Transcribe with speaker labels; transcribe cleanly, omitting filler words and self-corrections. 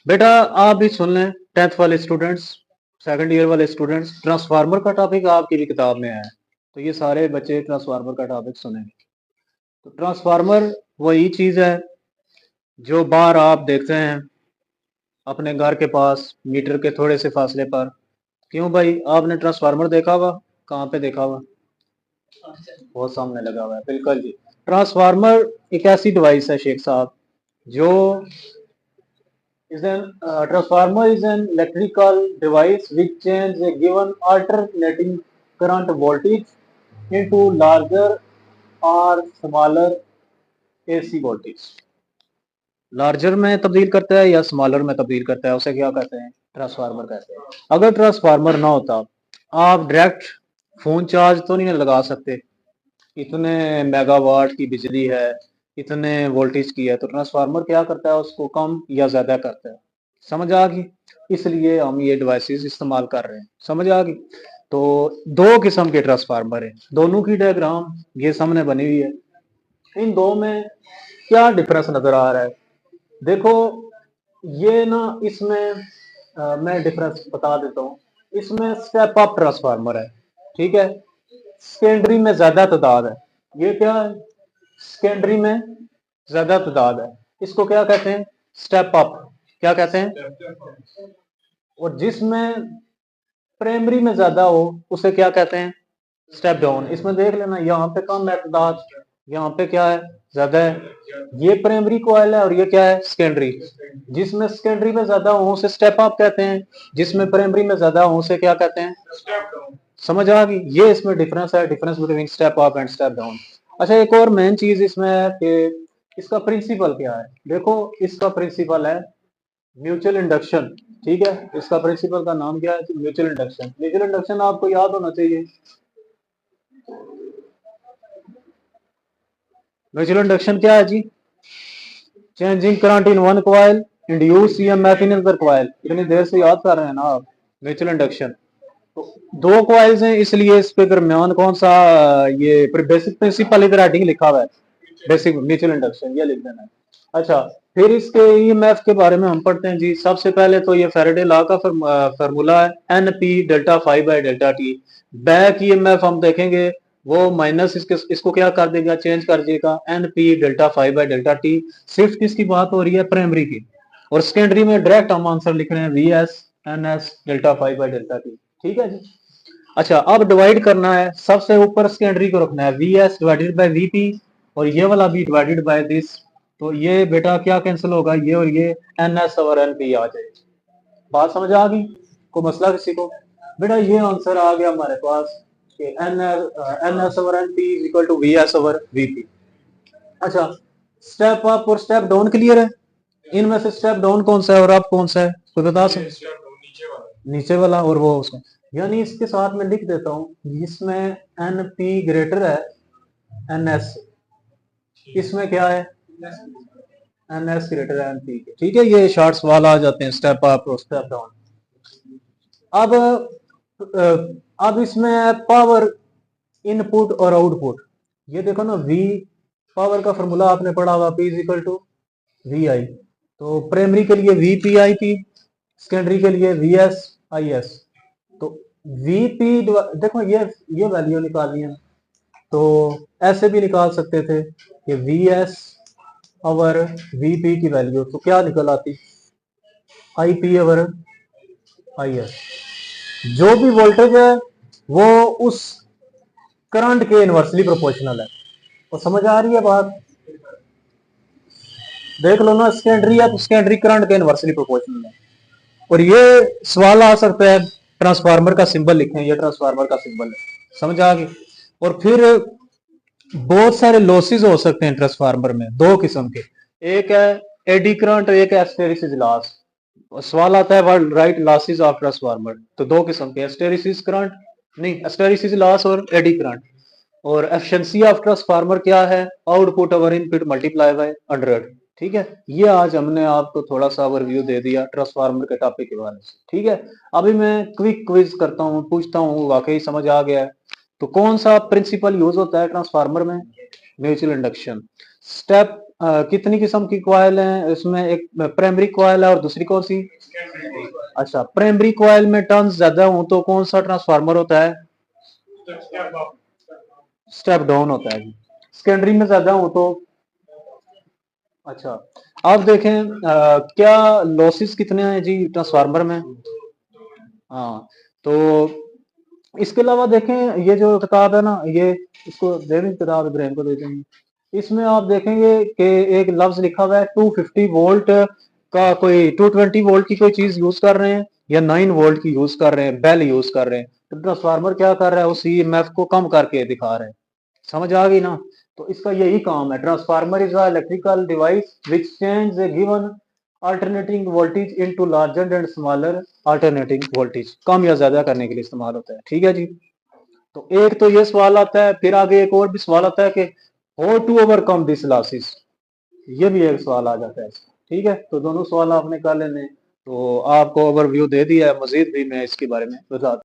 Speaker 1: बेटा आप भी सुन लें, 10th वाले स्टूडेंट्स, सेकंड ईयर वाले स्टूडेंट्स, ट्रांसफार्मर का टॉपिक आपकी भी किताब में है, तो ये सारे बच्चे ट्रांसफार्मर का टॉपिक सुनेंगे। तो ट्रांसफार्मर वही चीज है जो बाहर आप देखते हैं अपने घर के पास मीटर के थोड़े से फासले पर। क्यों भाई, आपने ट्रांसफार्मर देखा हुआ? कहाँ पे देखा हुआ? बहुत सामने लगा हुआ है, बिल्कुल जी। ट्रांसफार्मर एक ऐसी डिवाइस है शेख साहब जो transformer is an electrical device which changes a given alternating current voltage into larger or smaller AC voltage। Larger में तब्दील करता है या स्मॉलर में तब्दील करता है, उसे क्या कहते हैं? ट्रांसफार्मर कहते हैं। अगर ट्रांसफार्मर ना होता, आप डायरेक्ट फोन चार्ज तो नहीं लगा सकते, इतने मेगावाट की बिजली है, इतने वोल्टेज की है, तो ट्रांसफार्मर क्या करता है? उसको कम या ज्यादा करता है। समझ आ गई? इसलिए हम ये डिवाइसेस इस्तेमाल कर रहे हैं। समझ आ गई? तो दो किस्म के ट्रांसफार्मर है, दोनों की डायग्राम ये सामने बनी हुई है। इन दो में क्या डिफरेंस नजर आ रहा है? देखो, ये ना इसमें मैं डिफरेंस बता देता हूँ। इसमें स्टेप अप ट्रांसफार्मर है, ठीक है, सेकेंडरी में ज्यादा तादाद है। ये क्या है? सेकेंडरी में ज्यादा तादाद है, इसको क्या कहते हैं? Step up. क्या कहते हैं? और जिसमें प्राइमरी में ज्यादा हो उसे क्या कहते हैं? Step down. इसमें देख लेना, यहाँ पे कम है तादाद, यहाँ पे क्या है? ज्यादा है। ये प्राइमरी कॉइल है और ये क्या है? सेकेंडरी। जिसमें सेकेंडरी में ज्यादा हो उसे स्टेप अप कहते हैं, जिसमें प्राइमरी में ज्यादा हो उसे क्या कहते हैं? समझ आ गई? ये इसमें डिफरेंस है, difference between step up and step down. अच्छा, एक और मेन चीज इसमें है कि इसका प्रिंसिपल क्या है। देखो, इसका प्रिंसिपल है म्यूचुअल इंडक्शन। ठीक है, इसका प्रिंसिपल का नाम क्या है? Mutual induction. म्यूचुअल इंडक्शन आपको याद होना चाहिए। म्यूचुअल इंडक्शन क्या है जी? Changing current in one coil induce EMF in other coil. इतनी देर से याद कर रहे हैं ना आप? म्यूचुअल इंडक्शन, तो दो कॉइल्स हैं, इसलिए इस पे दरमियान कौन सा? ये बेसिक प्रिंसिपल इधर हेडिंग लिखा हुआ है, बेसिक म्यूचुअल इंडक्शन, ये लिख देना है। अच्छा, फिर इसके ईएमएफ के बारे में हम पढ़ते हैं जी। सबसे पहले तो ये फैराडे लॉ का फार्मूला है, N P delta five by delta T. Back EMF हम देखेंगे, वो माइनस इसको क्या कर देगा? चेंज कर देगा, N P delta five by delta T. सिर्फ किसकी बात हो रही है? प्राइमरी की। और सेकेंडरी में डायरेक्ट हम आंसर लिख रहे हैं, V S N S delta five by delta T. ठीक है जी। अच्छा, अब डिवाइड करना है, सबसे ऊपर सेकेंडरी को रखना है, V S divided by V P, और ये वाला भी डिवाइडेड बाय दिस। तो ये बेटा क्या कैंसिल होगा? ये और ये एन एस और एन पी आ जाएगी। बात समझ आ गई? कोई मसला किसी को? बेटा ये आंसर आ गया हमारे पास कि N S over N P is equal to V S over V P. अच्छा, स्टेप अप और स्टेप डाउन क्लियर है? इनमें से स्टेप डाउन कौन सा है और अप कौन सा है? कोई बता सकते? नीचे वाला और वो उसमें, यानी इसके साथ में लिख देता हूं, जिसमें एन पी ग्रेटर है एन एस, इसमें क्या है? N S greater N P के। ठीक है, ये शॉर्ट सवाल आ जाते हैं स्टेप अप और स्टेप डाउन। अब अब इसमें है पावर इनपुट और आउटपुट। ये देखो ना, वी पावर का फॉर्मूला आपने पढ़ा हुआ, P is equal to V I. तो प्राइमरी के लिए V P I P, secondary के लिए वी एस आई एस। तो वी पी, देखो ये वैल्यू निकालनी है, तो ऐसे भी निकाल सकते थे कि we S over V P की वैल्यू तो क्या निकल आती? I P over I S. जो भी वोल्टेज है वो उस करंट के इनवर्सली प्रोपोर्शनल है। तो समझ आ रही है बात? देख लो ना, सेकेंडरी है तो सेकेंडरी करंट के इनवर्सली प्रोपोर्शनल है। और ये सवाल आ सकता है, ट्रांसफार्मर का सिंबल लिखें, ये ट्रांसफार्मर का सिंबल है। समझ आ गई? और फिर बहुत सारे लॉसेस हो सकते हैं ट्रांसफार्मर में, दो किस्म के। एक है एडी करंट, एक है हिस्टैरिसीस लॉस। सवाल आता है राइट लॉसेस ऑफ ट्रांसफार्मर, तो दो किस्म के, हिस्टैरिसीस करंट, नहीं हिस्टैरिसीस लॉस और एडी करंट। और एफिशिएंसी ऑफ ट्रांसफार्मर क्या है? Output over input multiply by 100। ठीक है, ये आज हमने आपको थोड़ा सा ओवरव्यू दे दिया ट्रांसफार्मर के टॉपिक के बारे में। ठीक है, अभी मैं क्विक क्विज करता हूँ, पूछता हूँ, वाकई समझ आ गया है तो कौन सा प्रिंसिपल यूज होता है ट्रांसफार्मर में? Mutual induction. स्टेप कितनी किस्म की कॉइल है इसमें? एक प्राइमरी कॉइल है और दूसरी कौन सी? अच्छा, प्राइमरी कॉइल में टर्न्स ज्यादा हो तो कौन सा ट्रांसफार्मर होता है? स्टेप डाउन होता है जी। सेकेंडरी में ज्यादा हो तो? अच्छा, आप देखें क्या लॉसेस कितने हैं जी ट्रांसफार्मर में? हाँ, तो इसके अलावा देखें ये जो किताब है ना, ये इसको दे दें, किताब इब्राहिम को दे देंगे। इसमें आप देखेंगे कि एक लफ्ज लिखा हुआ है 250 वोल्ट का, कोई 220 वोल्ट की कोई चीज यूज कर रहे हैं या 9 वोल्ट की यूज कर रहे हैं, बेल यूज कर रहे हैं, तो ट्रांसफार्मर क्या कर रहा है? उस ईएमएफ को कम करके दिखा रहा है। समझ आ गई ना? तो इसका यही काम है। Transformer is a electrical device which change a given alternating voltage into larger and smaller alternating voltage, कम या ज्यादा करने के लिए इस्तेमाल होता है। ठीक है जी। तो एक तो ये सवाल आता है, फिर आगे एक और भी सवाल आता है कि how to overcome this losses, ये भी एक सवाल आ जाता है। ठीक है, तो दोनों सवाल आपने कर लेने। तो आपको ओवरव्यू दे दिया है, मजीद भी मैं इसके बारे में बता